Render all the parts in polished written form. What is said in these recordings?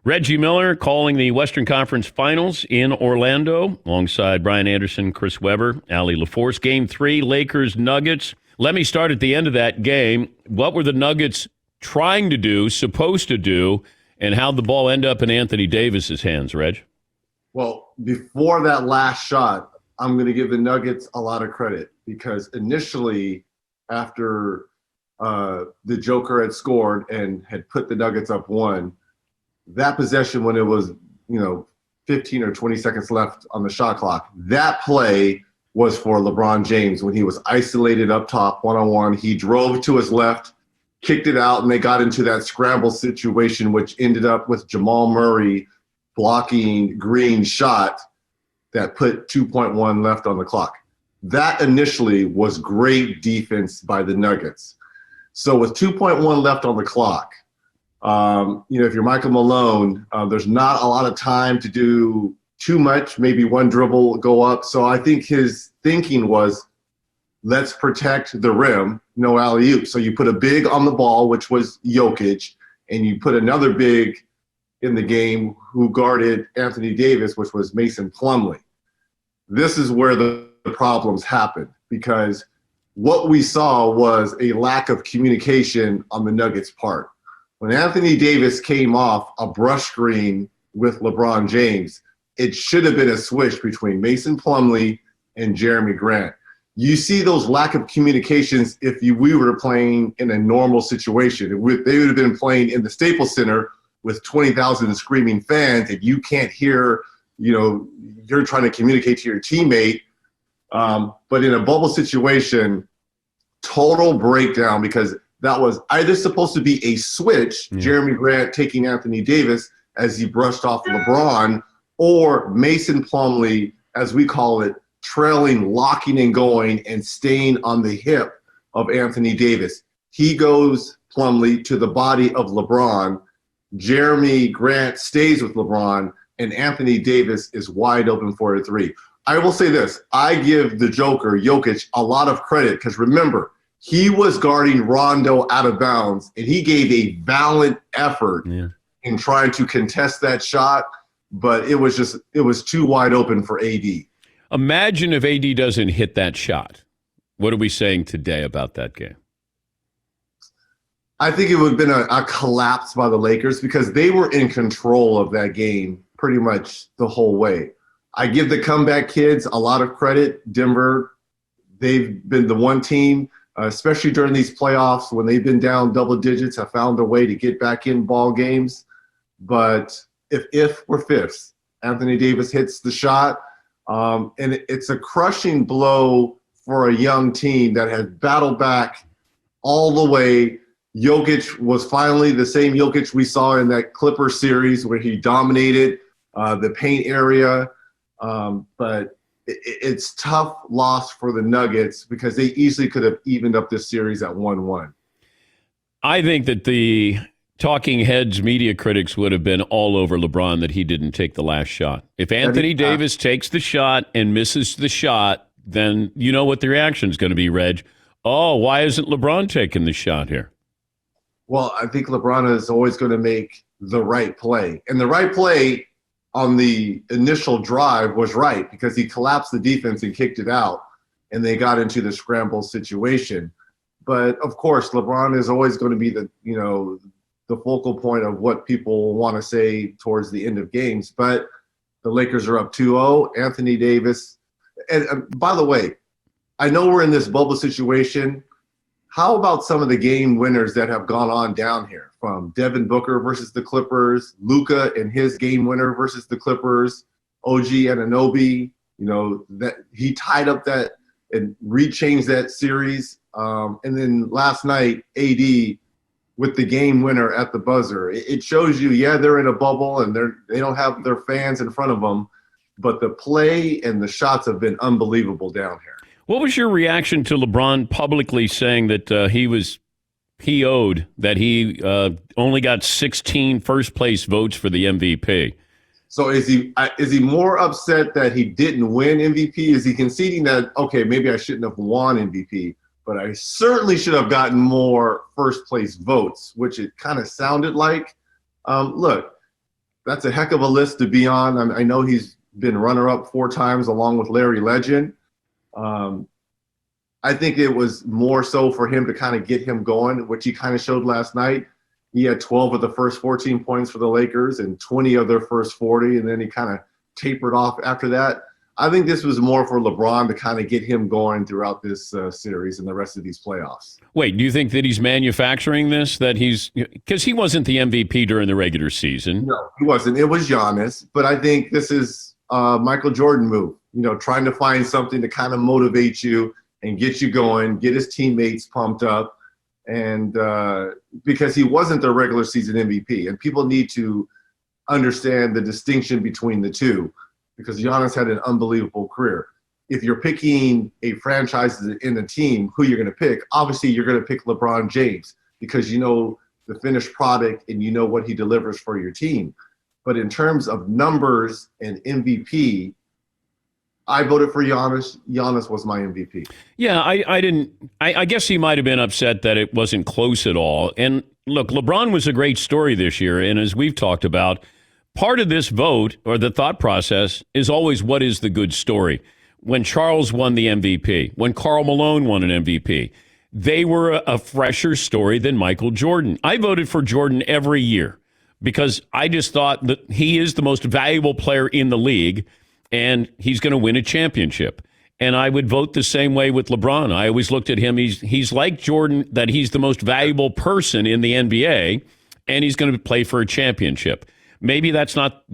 Reggie Miller calling the Western Conference Finals in Orlando alongside Brian Anderson, Chris Webber, Allie LaForce. Game 3, Lakers-Nuggets. Let me start at the end of that game. What were the Nuggets trying to do, supposed to do, and how'd the ball end up in Anthony Davis's hands, Reg? Well, before that last shot, I'm going to give the Nuggets a lot of credit because initially after the Joker had scored and had put the Nuggets up 1, that possession when it was, 15 or 20 seconds left on the shot clock, that play was for LeBron James when he was isolated up top one-on-one. He drove to his left, kicked it out, and they got into that scramble situation, which ended up with Jamal Murray blocking Green's shot that put 2.1 left on the clock. That initially was great defense by the Nuggets. So with 2.1 left on the clock, if you're Michael Malone, there's not a lot of time to do too much, maybe one dribble, go up. So I think his thinking was, let's protect the rim, no alley-oop. So you put a big on the ball, which was Jokic, and you put another big in the game who guarded Anthony Davis, which was Mason Plumlee. This is where the problems happened because what we saw was a lack of communication on the Nuggets' part. When Anthony Davis came off a brush screen with LeBron James, it should have been a switch between Mason Plumlee and Jeremy Grant. You see those lack of communications if we were playing in a normal situation. They would have been playing in the Staples Center with 20,000 screaming fans and you can't hear, you're trying to communicate to your teammate. But in a bubble situation, total breakdown because that was either supposed to be a switch, Jeremy Grant taking Anthony Davis as he brushed off LeBron, or Mason Plumlee, as we call it, trailing, locking and going and staying on the hip of Anthony Davis. He goes, Plumlee, to the body of LeBron. Jeremy Grant stays with LeBron, and Anthony Davis is wide open for a 3. I will say this. I give the Joker, Jokic, a lot of credit because remember, he was guarding Rondo out of bounds, and he gave a valiant effort in trying to contest that shot, but it was too wide open for AD. Imagine if AD doesn't hit that shot. What are we saying today about that game? I think it would have been a collapse by the Lakers because they were in control of that game pretty much the whole way. I give the comeback kids a lot of credit. Denver, they've been the one team, especially during these playoffs when they've been down double digits, have found a way to get back in ball games. But if we're fifths, Anthony Davis hits the shot, and it's a crushing blow for a young team that has battled back all the way. Jokic was finally the same Jokic we saw in that Clippers series where he dominated the paint area. But it's tough loss for the Nuggets because they easily could have evened up this series at 1-1. I think that the talking heads media critics would have been all over LeBron that he didn't take the last shot. If Anthony Davis takes the shot and misses the shot, then you know what the reaction is going to be, Reg. Oh, why isn't LeBron taking the shot here? Well, I think LeBron is always going to make the right play. And the right play on the initial drive was right because he collapsed the defense and kicked it out, and they got into the scramble situation. But, of course, LeBron is always going to be the focal point of what people want to say towards the end of games. But the Lakers are up 2-0. Anthony Davis. And by the way, I know we're in this bubble situation. How about some of the game winners that have gone on down here from Devin Booker versus the Clippers, Luka and his game winner versus the Clippers, OG Anunoby, that he tied up that and rechanged that series. And then last night, AD with the game winner at the buzzer. It shows you, they're in a bubble and they don't have their fans in front of them, but the play and the shots have been unbelievable down here. What was your reaction to LeBron publicly saying that he was PO'd, that he only got 16 first-place votes for the MVP? So is he more upset that he didn't win MVP? Is he conceding that, okay, maybe I shouldn't have won MVP, but I certainly should have gotten more first-place votes, which it kind of sounded like? Look, that's a heck of a list to be on. I know he's been runner-up 4 times along with Larry Legend. I think it was more so for him to kind of get him going, which he kind of showed last night. He had 12 of the first 14 points for the Lakers and 20 of their first 40, and then he kind of tapered off after that. I think this was more for LeBron to kind of get him going throughout this series and the rest of these playoffs. Wait, do you think that he's manufacturing this? That he's because he wasn't the MVP during the regular season. No, he wasn't. It was Giannis, but I think this is a Michael Jordan move. Trying to find something to kind of motivate you and get you going, get his teammates pumped up, and because he wasn't the regular season MVP, and people need to understand the distinction between the two. Because Giannis had an unbelievable career. If you're picking a franchise in a team, who you're going to pick, obviously you're going to pick LeBron James because you know the finished product and you know what he delivers for your team. But in terms of numbers and MVP, I voted for Giannis. Giannis was my MVP. Yeah, I didn't. I guess he might have been upset that it wasn't close at all. And look, LeBron was a great story this year. And as we've talked about, part of this vote or the thought process is always what is the good story. When Charles won the MVP, when Karl Malone won an MVP, they were a fresher story than Michael Jordan. I voted for Jordan every year because I just thought that he is the most valuable player in the league and he's going to win a championship. And I would vote the same way with LeBron. I always looked at him. He's like Jordan, that he's the most valuable person in the NBA and he's going to play for a championship. Maybe that's not,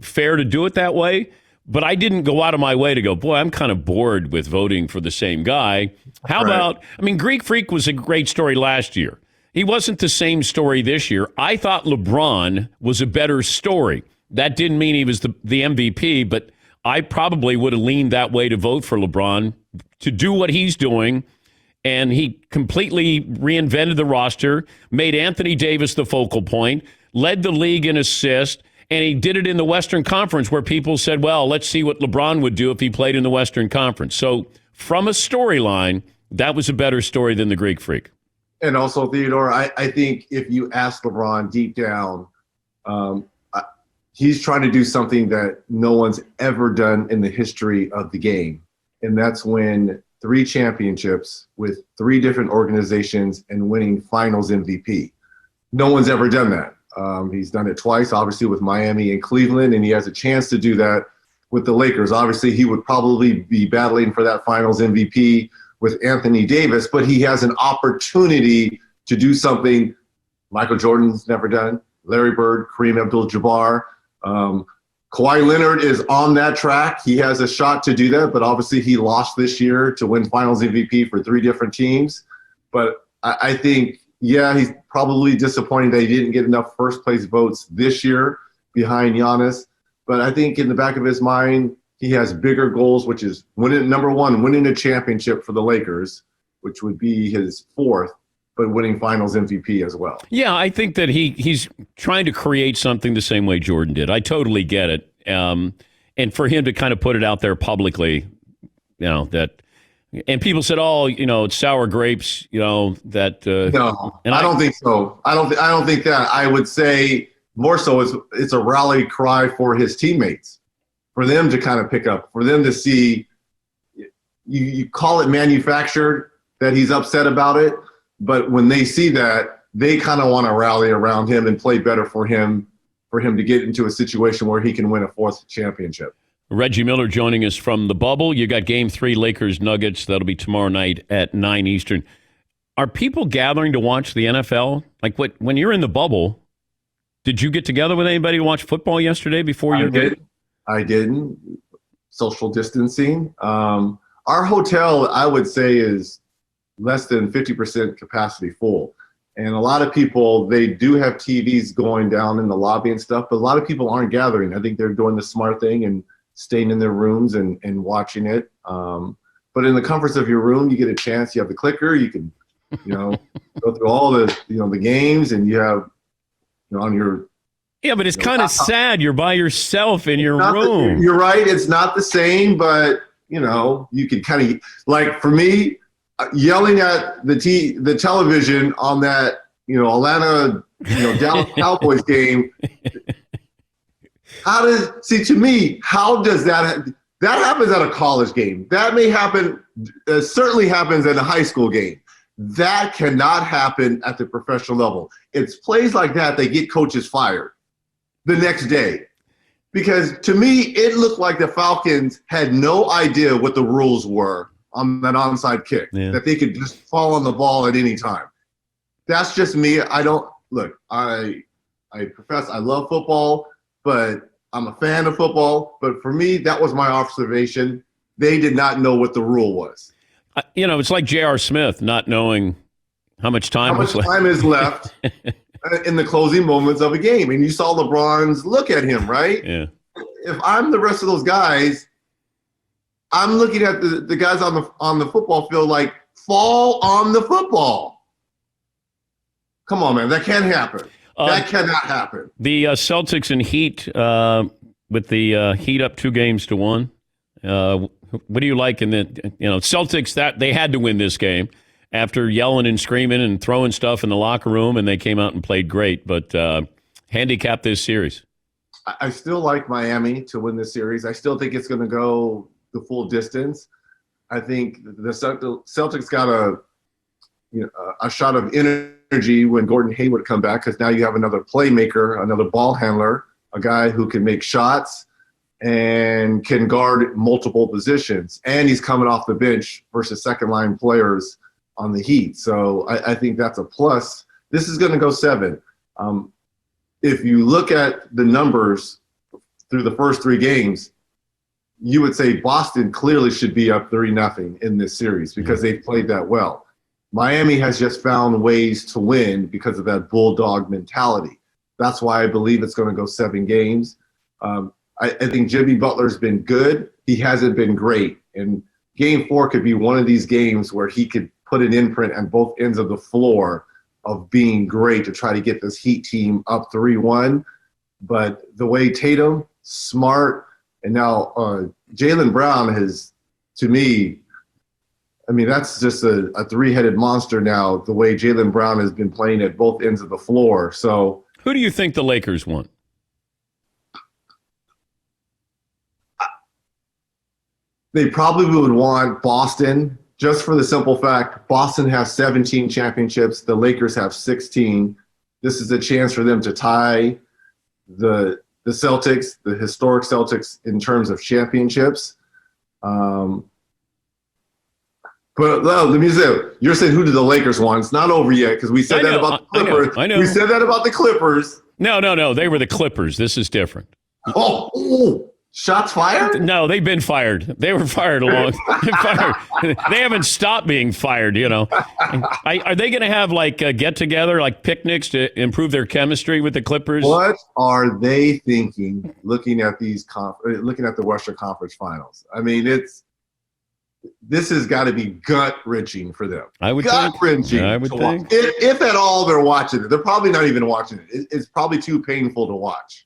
fair to do it that way, but I didn't go out of my way to go, boy, I'm kind of bored with voting for the same guy. How about, Greek Freak was a great story last year. He wasn't the same story this year. I thought LeBron was a better story. That didn't mean he was the MVP, but I probably would have leaned that way to vote for LeBron to do what he's doing. And he completely reinvented the roster, made Anthony Davis the focal point, led the league in assists, and he did it in the Western Conference where people said, well, let's see what LeBron would do if he played in the Western Conference. So from a storyline, that was a better story than the Greek Freak. And also, Theodore, I think if you ask LeBron deep down, he's trying to do something that no one's ever done in the history of the game. And that's win 3 championships with 3 different organizations and winning finals MVP. No one's ever done that. He's done it twice, obviously, with Miami and Cleveland, and he has a chance to do that with the Lakers. Obviously, he would probably be battling for that finals MVP with Anthony Davis, but he has an opportunity to do something Michael Jordan's never done, Larry Bird, Kareem Abdul-Jabbar. Kawhi Leonard is on that track. He has a shot to do that, but obviously he lost this year to win finals MVP for 3 different teams. But I think, yeah, he's probably disappointed that he didn't get enough first-place votes this year behind Giannis. But I think in the back of his mind, he has bigger goals, which is number 1, winning a championship for the Lakers, which would be his 4th, but winning finals MVP as well. Yeah, I think that he's trying to create something the same way Jordan did. I totally get it. And for him to kind of put it out there publicly, that – and people said, "Oh, it's sour grapes." That. No, I don't think so. I don't think that. I would say more so it's a rally cry for his teammates, for them to kind of pick up, for them to see. You call it manufactured that he's upset about it, but when they see that, they kind of want to rally around him and play better for him to get into a situation where he can win a 4th championship. Reggie Miller joining us from the bubble. You got Game 3, Lakers Nuggets. That'll be tomorrow night at 9 Eastern. Are people gathering to watch the NFL? Like when you're in the bubble, did you get together with anybody to watch football yesterday before your game? I didn't. Social distancing. Our hotel, I would say, is less than 50% capacity full. And a lot of people, they do have TVs going down in the lobby and stuff, but a lot of people aren't gathering. I think they're doing the smart thing and staying in their rooms and watching it. But in the comforts of your room, you get a chance. You have the clicker. You can, go through all the games, and you have, on your. Yeah, but it's kind of sad. You're by yourself in your room. You're right. It's not the same, but you can kind of like for me, yelling at the television on that Atlanta Dallas Cowboys game. To me, how does that happens at a college game? That may happen, certainly happens at a high school game. That cannot happen at the professional level. It's plays like that get coaches fired the next day. Because to me, it looked like the Falcons had no idea what the rules were on that onside kick, that they could just fall on the ball at any time. That's just me. I profess I love football, but I'm a fan of football. But for me, that was my observation. They did not know what the rule was. It's like J.R. Smith not knowing how much time is left in the closing moments of a game. And you saw LeBron's look at him, right? Yeah. If I'm the rest of those guys, I'm looking at the guys on the football field like, fall on the football. Come on, man. That can't happen. That cannot happen. The Celtics and Heat, with the Heat up 2-1. What do you like in the Celtics? That they had to win this game after yelling and screaming and throwing stuff in the locker room, and they came out and played great. But handicap this series. I still like Miami to win this series. I still think it's going to go the full distance. I think the Celtics got a shot of energy when Gordon Hayward come back, because now you have another playmaker, another ball handler, a guy who can make shots and can guard multiple positions. And he's coming off the bench versus second-line players on the Heat. So I think that's a plus. This is going to go 7. If you look at the numbers through the first 3 games, you would say Boston clearly should be up 3-0 in this series because they've played that well. Miami has just found ways to win because of that bulldog mentality. That's why I believe it's going to go 7 games. I think Jimmy Butler's been good. He hasn't been great. And Game 4 could be one of these games where he could put an imprint on both ends of the floor of being great to try to get this Heat team up 3-1. But the way Tatum, Smart, and now Jaylen Brown has, to me, that's just a 3-headed monster now, the way Jaylen Brown has been playing at both ends of the floor. So, who do you think the Lakers won? They probably would want Boston, just for the simple fact Boston has 17 championships. The Lakers have 16. This is a chance for them to tie the Celtics, the historic Celtics, in terms of championships. But let me say, you're saying who did the Lakers want? It's not over yet because we said that about the Clippers. I know. We said that about the Clippers. No. They were the Clippers. This is different. Oh, shots fired? No, they've been fired. They were fired They haven't stopped being fired, Are they going to have a get-together, like picnics to improve their chemistry with the Clippers? What are they thinking looking at looking at the Western Conference Finals? This has got to be gut-wrenching for them. I would gut-wrenching. I would think. If at all they're watching it. They're probably not even watching it. It's probably too painful to watch.